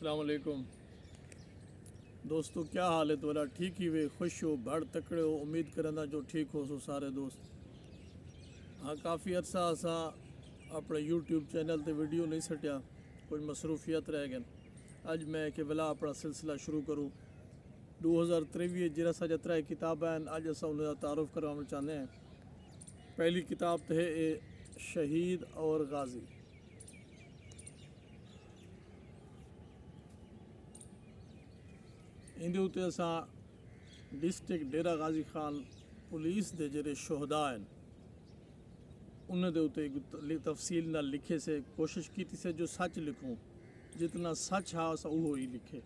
السلام علیکم دوستو، کیا حال ہے تمہارا؟ ٹھیک ہی وے؟ خوش ہو؟ بڑھ تکڑے ہو؟ امید کرنا جو ٹھیک ہو سو سارے دوست۔ ہاں، کافی عرصہ اپنے یوٹیوب چینل تے ویڈیو نہیں سٹیا، کچھ مصروفیت رہ گئے۔ اج میں کہ ولا اپنا سلسلہ شروع کروں۔ 2023 جرا سا جترا کتاب ہیں، اج اسا انہاں دا تعارف کروانا چاہتے ہیں۔ پہلی کتاب تے ہے شہید اور غازی۔ اندے اتنے اساں ڈسٹرکٹ ڈیرہ غازی خان پولیس دے جڑے شہدا ہیں انہوں دے اتنے تفصیل نہ لکھے سے کوشش کی سے جو سچ لکھوں، جتنا سچ ہا اسا وہ ہی لکھے۔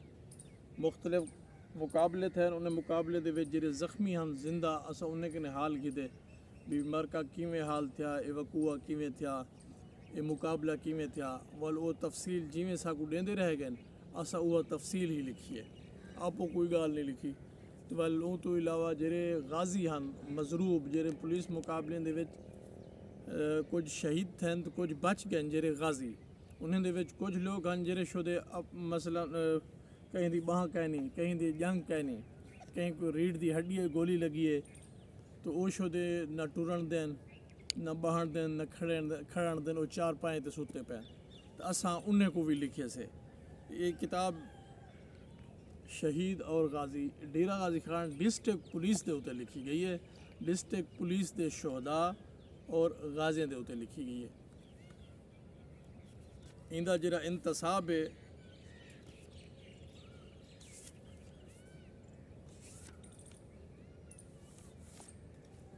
مختلف مقابلے تھے، انہیں مقابلے دے وچ جڑے زخمی ہیں زندہ اسا انہیں کنے حال کیتے بھی مرکہ کیویں حال تھیا، ایوکوا کیویں تھیا، یہ مقابلہ کیویں تھیا، ول وہ تفصیل جیویں ساکو دیندے رہ گئے اسا وہ تفصیل ہی لکھی ہے، آپ کوئی گال نہیں لکھی۔ تو ول اون تو علاوہ جڑے غازی ہیں مضروب، جڑے پولیس مقابلے دے وچ کچھ شہید تھے تو کچھ بچ گئے جڑے غازی، انہیں دے وچ کچھ لوگ ہیں جڑے شدے مثلا کہیں دی باہ کہنی، کہیں دی جنگ کہنی، کہیں کوئی ریڑھ دی ہڈی گولی لگی ہے تو وہ شدے نہ ٹرن دین نہ باہن دین نہ کھڑن دین، وہ چار پائیں تے سوتے پہ تو اساں انہیں کو بھی لکھے سے۔ یہ کتاب شہید اور غازی ڈیرہ غازی خان ڈسٹرکٹ پولیس دے اتنے لکھی گئی ہے، ڈسٹرکٹ پولیس دے شہدا اور غازیاں دے اتنے لکھی گئی ہے۔ اندہ جڑا انتصاب ہے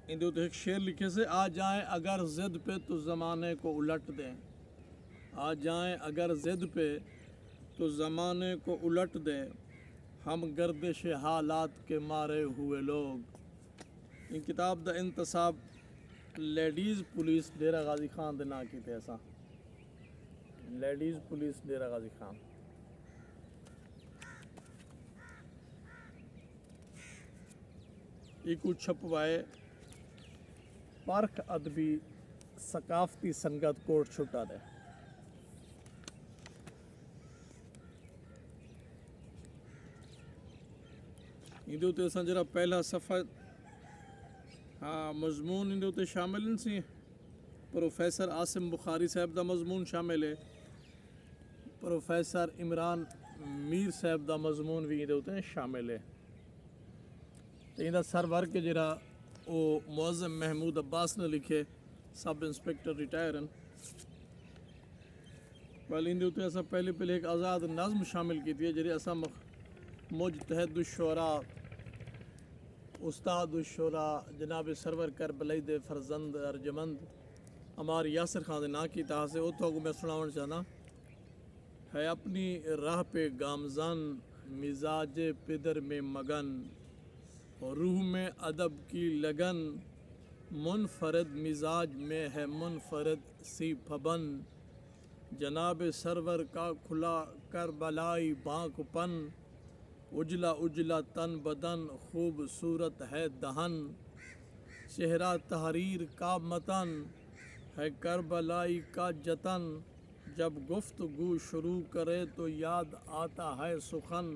اندے اتنے ایک شعر لکھے سے، آ جائیں اگر ضد پہ تو زمانے کو الٹ دیں، آ جائیں اگر ضد پہ تو زمانے کو الٹ دیں، ہم گردش حالات کے مارے ہوئے لوگ۔ ان کتاب دا انتصاب لیڈیز پولیس ڈیرہ غازی خان دے نا کیتے ایسا، لیڈیز پولیس ڈیرہ غازی خان۔ ایک چھپوائے پرکھ ادبی ثقافتی سنگت کوٹ چھٹا دے۔ اندے تے اساں جڑا پہلا صفحہ مضمون اندے تے شامل ہیں سی، پروفیسر عاصم بخاری صاحب دا مضمون شامل ہے، پروفیسر عمران میر صاحب دا مضمون بھی اندے تے شامل ہے۔ تو اندہ سرور کے جڑا وہ معظم محمود عباس نے لکھے، سب انسپیکٹر ریٹائر ہیں۔ پہلے اندے تے اساں پہلے ایک آزاد نظم شامل کی تھی جڑے اساں مجتہد الشعراء استاد الشعراء جناب سرور کربلائی دے فرزند ارجمند عمار یاسر خان دے نا کی تحت سے اتھوں کو میں سناون چاہنا ہے۔ اپنی راہ پہ گامزن مزاج پدر میں مگن، روح میں ادب کی لگن، منفرد مزاج میں ہے منفرد سی پابند، جناب سرور کا کھلا کربلائی بانک پن، اجلا اجلا تن بدن خوبصورت ہے دہن، چہرہ تحریر کا متن ہے کربلائی کا جتن، جب گفتگو شروع کرے تو یاد آتا ہے سخن،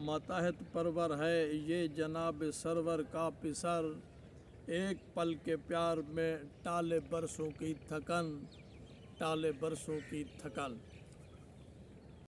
ماتحت پرور ہے یہ جناب سرور کا پسر، ایک پل کے پیار میں ٹالے برسوں کی تھکن، ٹالے برسوں کی تھکن۔